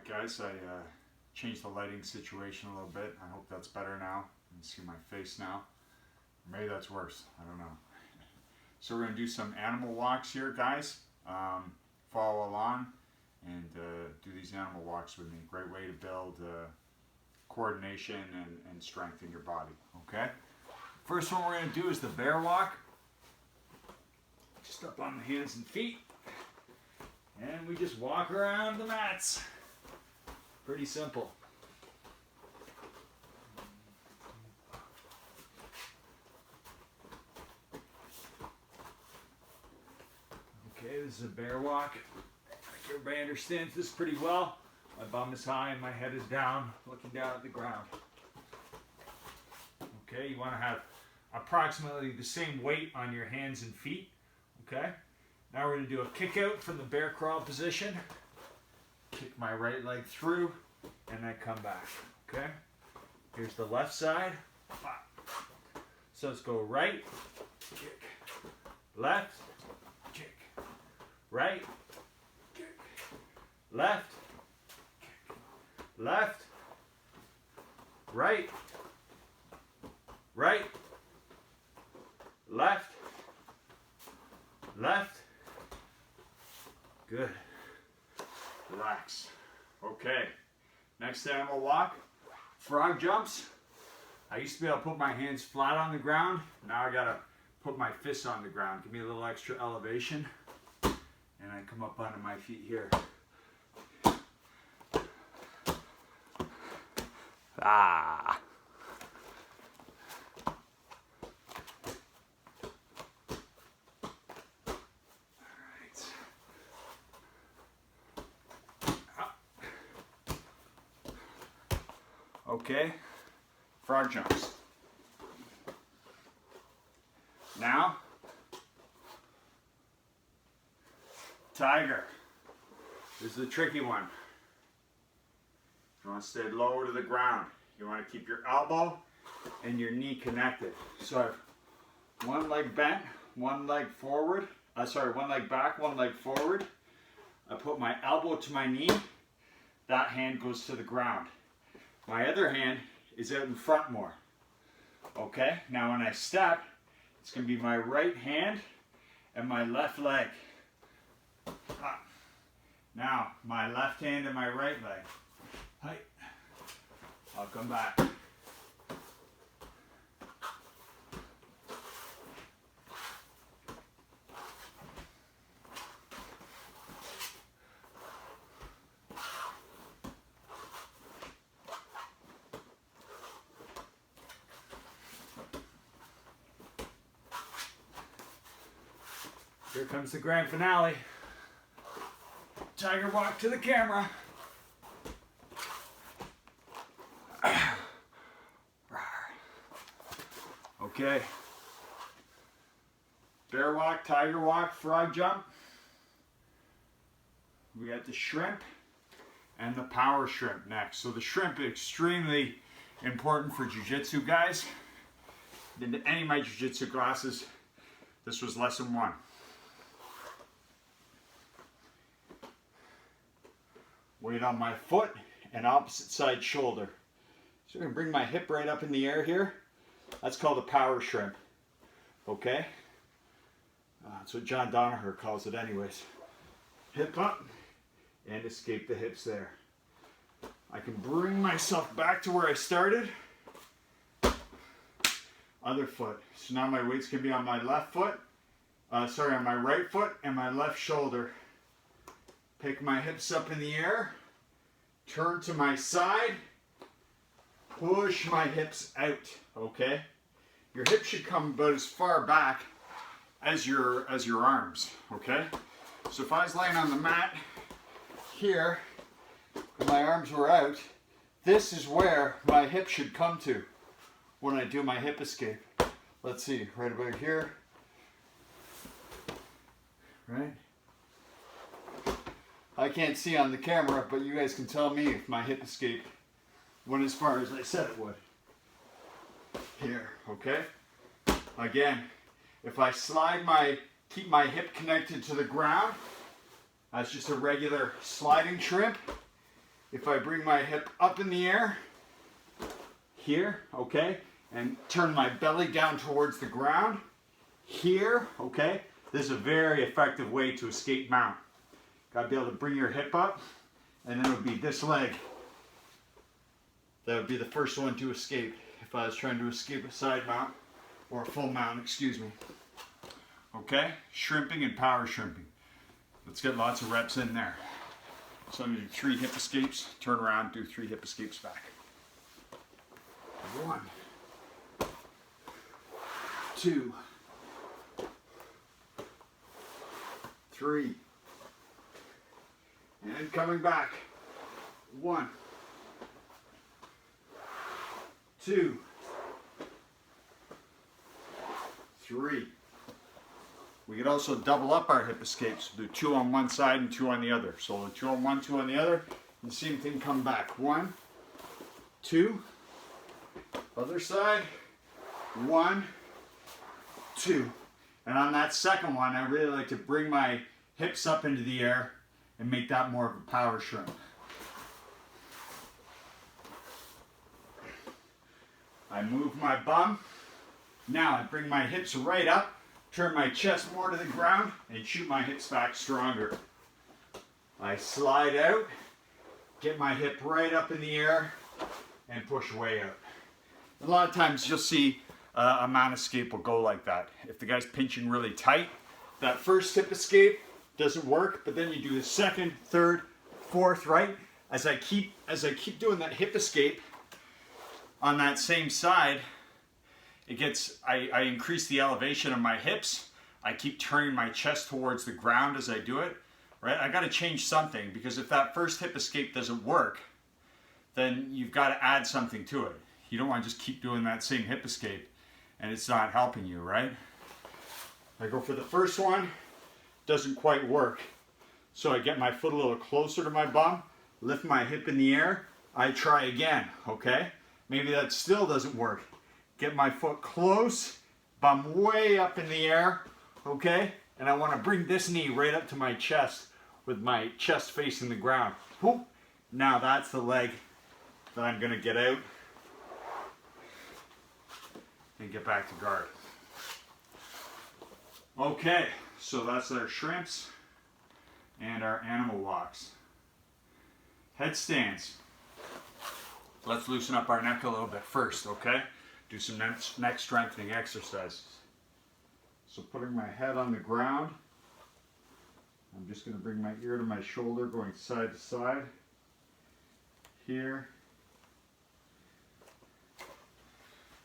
guys, I changed the lighting situation a little bit. I hope that's better now. You can see my face now. Maybe that's worse, I don't know. So we're going to do some animal walks here, guys. Follow along and do these animal walks with me. Great way to build coordination and strength in your body, okay? First one we're going to do is the bear walk. Just up on the hands and feet. And we just walk around the mats. Pretty simple. Okay, this is a bear walk. I think everybody understands this pretty well. My bum is high and my head is down, looking down at the ground. Okay, you want to have approximately the same weight on your hands and feet. Okay, now we're going to do a kick out from the bear crawl position. Kick my right leg through and then come back. Okay, here's the left side. So let's go right, kick, left, kick, right, kick, left, kick, left, right, right, left, left. Good. Relax. Okay. Next animal walk. Frog jumps. I used to be able to put my hands flat on the ground. Now I gotta put my fists on the ground. Give me a little extra elevation. And I come up onto my feet here. Ah. Okay, frog jumps. Now, tiger. This is the tricky one. You want to stay low to the ground. You want to keep your elbow and your knee connected. So I have one leg bent, one leg forward. One leg back, one leg forward. I put my elbow to my knee. That hand goes to the ground. My other hand is out in front more. Okay, now when I step, it's going to be my right hand and my left leg. Now, my left hand and my right leg. Hi. I'll come back. Here comes the grand finale. Tiger walk to the camera. Okay. Bear walk, tiger walk, frog jump. We got the shrimp and the power shrimp next. So the shrimp is extremely important for Jiu Jitsu, guys. In any of my Jiu Jitsu classes, this was lesson 1. Weight on my foot and opposite side shoulder. So I'm going to bring my hip right up in the air here. That's called a power shrimp. Okay? That's what John Danaher calls it anyways. Hip up and escape the hips there. I can bring myself back to where I started. Other foot. So now my weight's going to be on my left foot. On my right foot and my left shoulder. Pick my hips up in the air, turn to my side, push my hips out, okay? Your hips should come about as far back as your arms, okay? So if I was laying on the mat here, and my arms were out, this is where my hip should come to when I do my hip escape. Let's see, right about here, right? I can't see on the camera, but you guys can tell me if my hip escape went as far as I said it would. Here, okay? Again, if I keep my hip connected to the ground, that's just a regular sliding shrimp. if I bring my hip up in the air, here, okay, and turn my belly down towards the ground, here, okay, this is a very effective way to escape mount. Got to be able to bring your hip up, and then it would be this leg. That would be the first one to escape if I was trying to escape a side mount, or a full mount, excuse me. Okay, shrimping and power shrimping. Let's get lots of reps in there. So I'm going to do 3 hip escapes, turn around, do 3 hip escapes back. 1, 2, 3, and coming back. 1, 2, 3. We could also double up our hip escapes. Do 2 on one side and 2 on the other. So 2 on one, 2 on the other. And the same thing, come back. 1, 2. Other side. 1, 2. And on that second one, I really like to bring my hips up into the air and make that more of a power shrimp. I move my bum. Now I bring my hips right up, turn my chest more to the ground, and shoot my hips back stronger. I slide out, get my hip right up in the air, and push way out. A lot of times you'll see a mount escape will go like that. If the guy's pinching really tight, that first hip escape doesn't work, but then you do the second, third, fourth, right? As I keep doing that hip escape on that same side, I increase the elevation of my hips. I keep turning my chest towards the ground as I do it, right? I got to change something, because if that first hip escape doesn't work, then you've got to add something to it. You don't want to just keep doing that same hip escape and it's not helping you, right? I go for the first one, doesn't quite work. So I get my foot a little closer to my bum, lift my hip in the air, I try again, okay? Maybe that still doesn't work. Get my foot close, bum way up in the air, okay? And I want to bring this knee right up to my chest with my chest facing the ground. Whoop. Now that's the leg that I'm going to get out and get back to guard. Okay, so that's our shrimps and our animal walks. Headstands. Let's loosen up our neck a little bit first, okay? Do some neck strengthening exercises. So putting my head on the ground, I'm just going to bring my ear to my shoulder, going side to side. Here.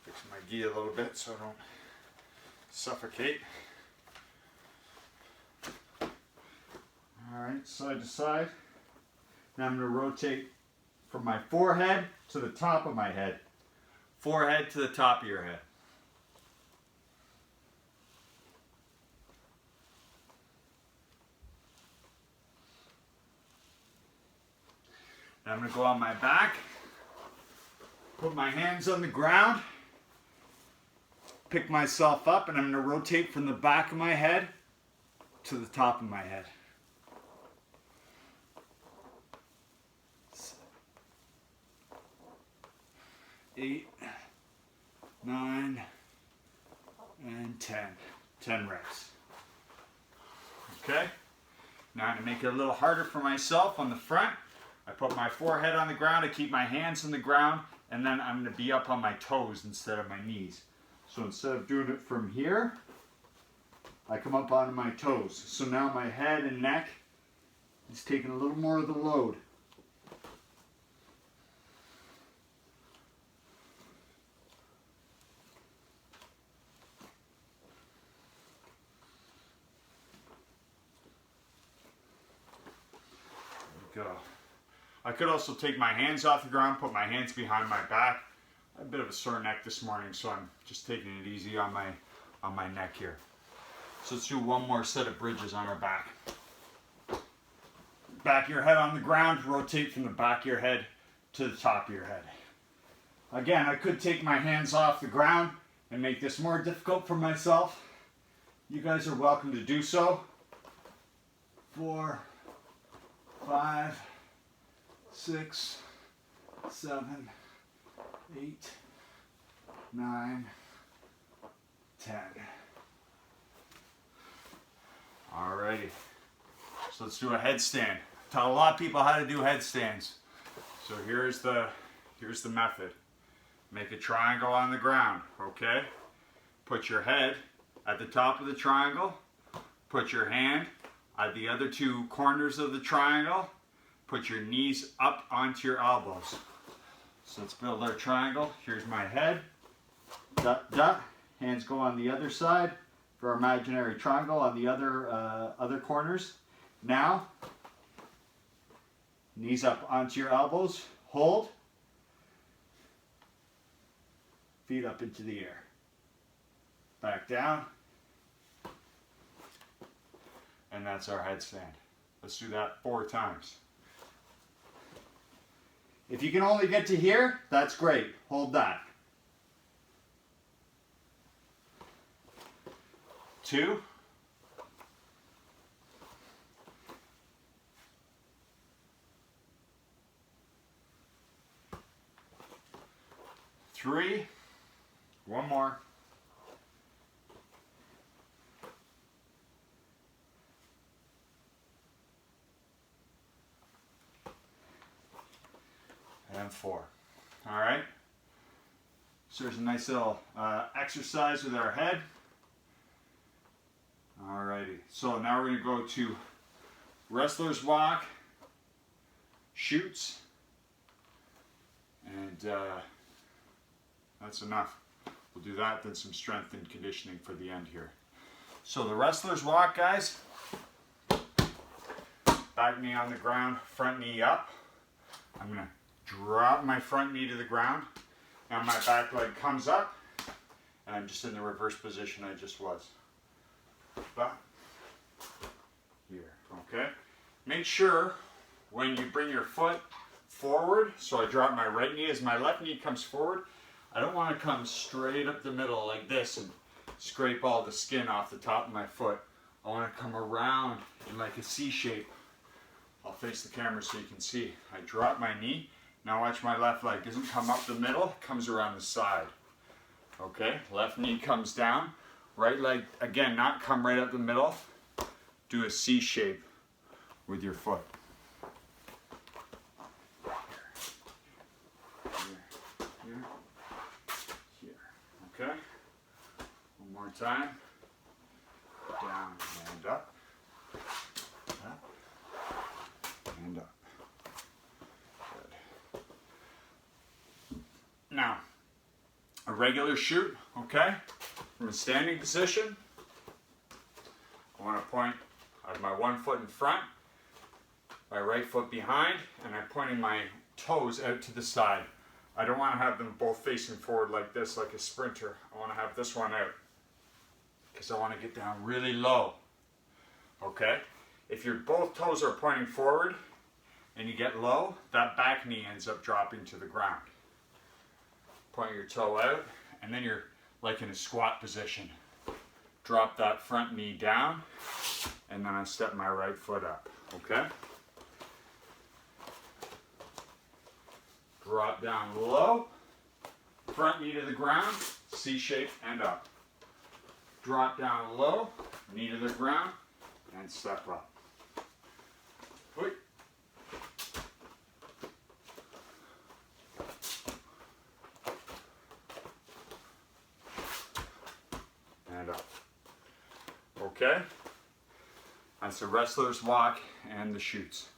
Fix my gi a little bit so I don't suffocate. Alright, side to side. Now I'm going to rotate from my forehead to the top of my head. Forehead to the top of your head. Now I'm going to go on my back, put my hands on the ground, pick myself up, and I'm going to rotate from the back of my head to the top of my head. 8, 9, and 10. 10 reps. Okay? Now I'm going to make it a little harder for myself on the front. I put my forehead on the ground, I keep my hands on the ground, and then I'm going to be up on my toes instead of my knees. So instead of doing it from here, I come up onto my toes. So now my head and neck is taking a little more of the load. Go. I could also take my hands off the ground, put my hands behind my back. I have a bit of a sore neck this morning, so I'm just taking it easy on my neck here. So let's do one more set of bridges on our back. Back of your head on the ground, rotate from the back of your head to the top of your head. Again, I could take my hands off the ground and make this more difficult for myself. You guys are welcome to do so. 4, 5, 6, 7, 8, 9, 10. Alrighty. So let's do a headstand. Taught a lot of people how to do headstands. So here's the method. Make a triangle on the ground, okay? Put your head at the top of the triangle. Put your hand at the other two corners of the triangle. Put your knees up onto your elbows. So let's build our triangle. Here's my head. Dot, dot. Hands go on the other side for our imaginary triangle on the other corners. Now, knees up onto your elbows. Hold. Feet up into the air. Back down. And that's our headstand. Let's do that 4 times. If you can only get to here, that's great. Hold that. 2. 3. One more. 4. All right. So there's a nice little exercise with our head. All righty. So now we're going to go to wrestler's walk, shoots, and that's enough. We'll do that, then some strength and conditioning for the end here. So the wrestler's walk, guys. Back knee on the ground, front knee up. I'm going to drop my front knee to the ground. Now my back leg comes up, and I'm just in the reverse position I just was. But here, okay? Make sure when you bring your foot forward, so I drop my right knee as my left knee comes forward, I don't want to come straight up the middle like this and scrape all the skin off the top of my foot. I want to come around in like a C shape. I'll face the camera so you can see. I drop my knee. Now watch my left leg. Doesn't come up the middle, comes around the side. Okay, left knee comes down. Right leg, again, not come right up the middle. Do a C shape with your foot. Here. Okay? One more time. Down and up. Up. And up. Good. Now, a regular shoot, okay? From a standing position, I want to point, I have my one foot in front, my right foot behind, and I'm pointing my toes out to the side. I don't want to have them both facing forward like this, like a sprinter. I want to have this one out, because I want to get down really low, okay? If your both toes are pointing forward, and you get low, that back knee ends up dropping to the ground. Point your toe out, and then you're like in a squat position. Drop that front knee down, and then I step my right foot up, okay? Drop down low, front knee to the ground, C shape and up. Drop down low, knee to the ground, and step up. Wait. And up. Okay? That's the wrestler's walk and the shoots.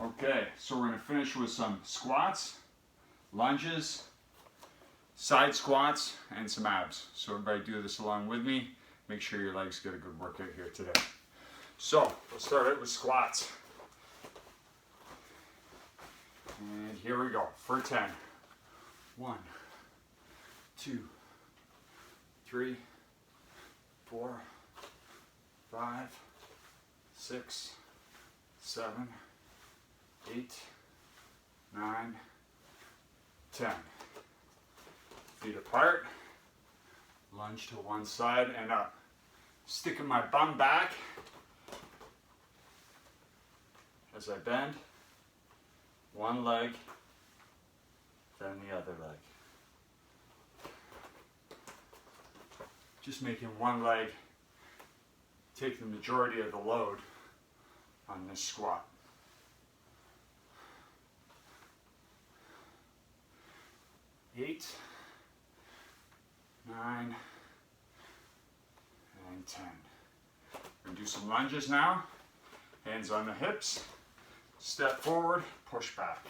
Okay, so we're going to finish with some squats, lunges, side squats, and some abs. So everybody do this along with me. Make sure your legs get a good workout here today. So, let's start out with squats. And here we go, for 10. 1, 2, 3, 4, 5, 6, 7, 8, 9, 10. Feet apart. Lunge to one side and up. Sticking my bum back as I bend one leg, then the other leg. Just making one leg take the majority of the load on this squat. 8, 9, and 10. We're going to do some lunges now. Hands on the hips. Step forward, push back.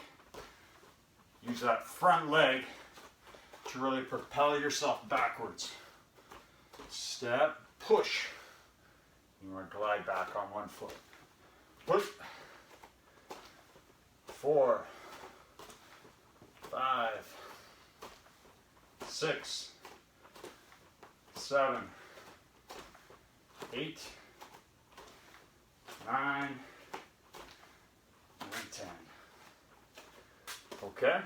Use that front leg to really propel yourself backwards. Step, push. You want to glide back on one foot. Push. 4, 5, 6, 7, 8, 9, and 10. Okay,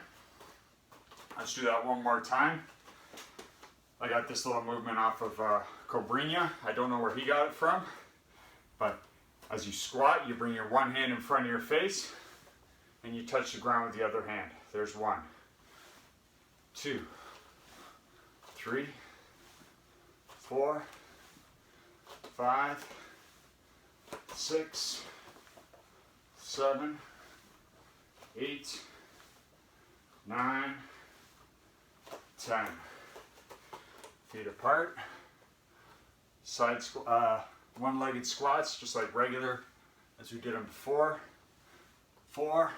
let's do that one more time. I got this little movement off of Cobrinha. I don't know where he got it from, but as you squat, you bring your one hand in front of your face and you touch the ground with the other hand. There's 1, 2, 3, 4, 5, 6, 7, 8, 9, 10. Feet apart. Side one-legged squats, just like regular as we did them before. 4,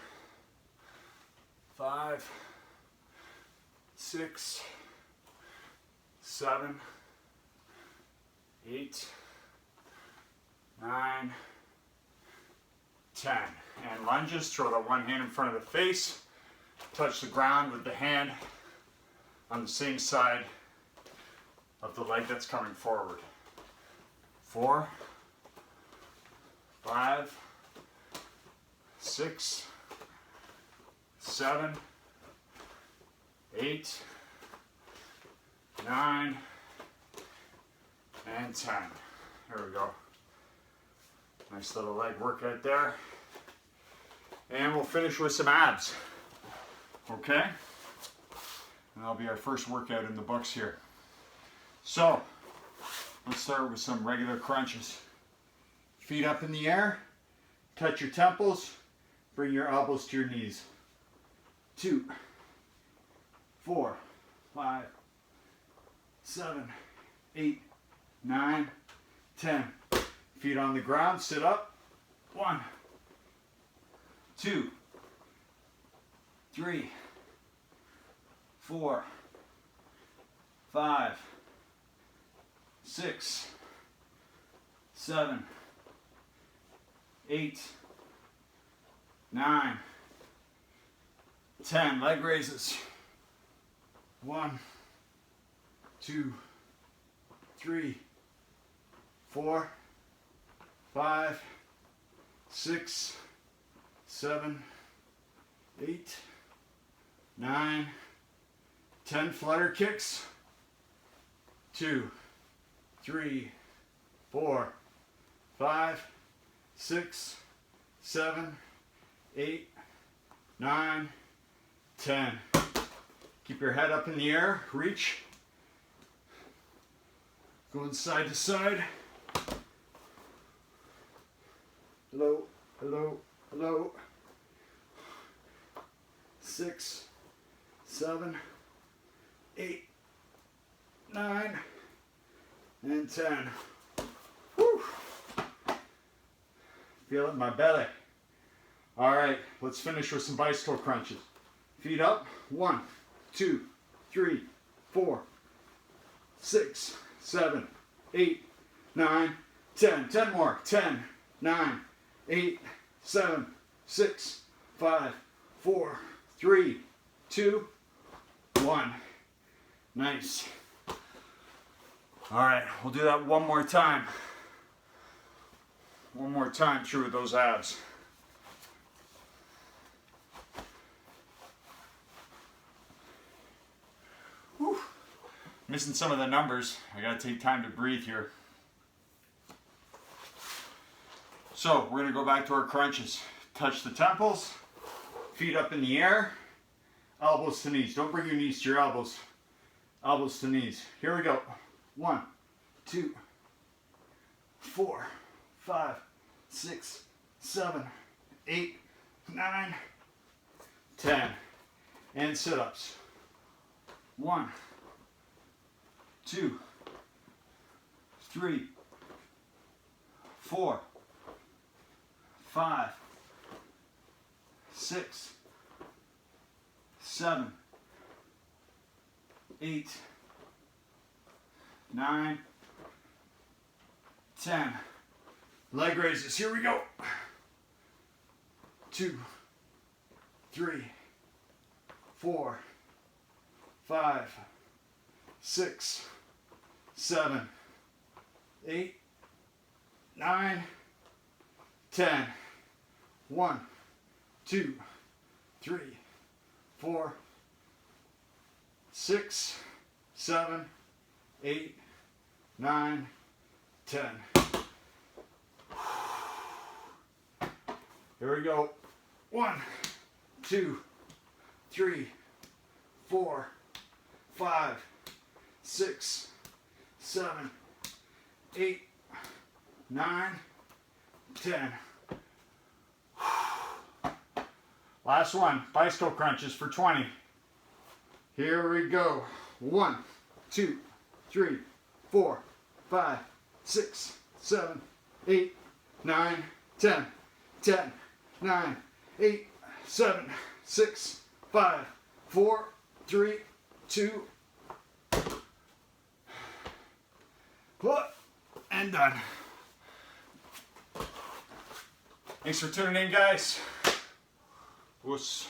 5, 6, 7, 8, 9, 10. And lunges, throw the one hand in front of the face, touch the ground with the hand on the same side of the leg that's coming forward. 4, 5, 6, 7, 8, 9, and 10. There we go. Nice little leg workout there. And we'll finish with some abs. Okay? And that'll be our first workout in the books here. So, let's start with some regular crunches. Feet up in the air, touch your temples, bring your elbows to your knees. 2, 4, 5, 7, 8, 9, 10. Feet on the ground, sit up. 1, 2, 3, 4, 5, 6, 7, 8, 9, 10. Leg raises. 1, 2, 3, 4, 5, 6, 7, 8, 9, 10. Flutter kicks. 2, 3, 4, 5, 6, 7, 8, 9, 10. Keep your head up in the air, reach. Going side to side. Hello, hello, hello. 6, 7, 8, 9, and 10. Whew. Feel it in my belly. All right, let's finish with some bicycle crunches. Feet up. 1, 2, 3, 4, 6, 7, 8, 9, 10. 10 more. 10, 9, 8, 7, 6, 5, 4, 3, 2, 1. Nice. All right, we'll do that one more time. One more time through those abs. Whew. Missing some of the numbers. I gotta take time to breathe here. So we're gonna go back to our crunches. Touch the temples, feet up in the air. Elbows to knees. Don't bring your knees to your elbows. Elbows to knees. Here we go. 1, 2, 4, 5, 6, 7, 8, 9, 10. And sit-ups. 1, 2, 3, 4, 5, 6, 7, 8, 9, 10. Leg raises. Here we go. 2, 3, 4, 5, 6, 7, 8, 9, 10. 1, 2, 3, 4, 6, 7, 8, 9, 10. Here we go. 1, 2, 3, 4, 5, 6, 7, 8, 9, 10. Last one, bicycle crunches for 20. Here we go. 1, 2, 3, 4, 5, 6, 7, 8, 9, 10. 10, 9, 8, 7, 6, 5, 4, 3, 2, and done. Thanks for tuning in, guys. Woos.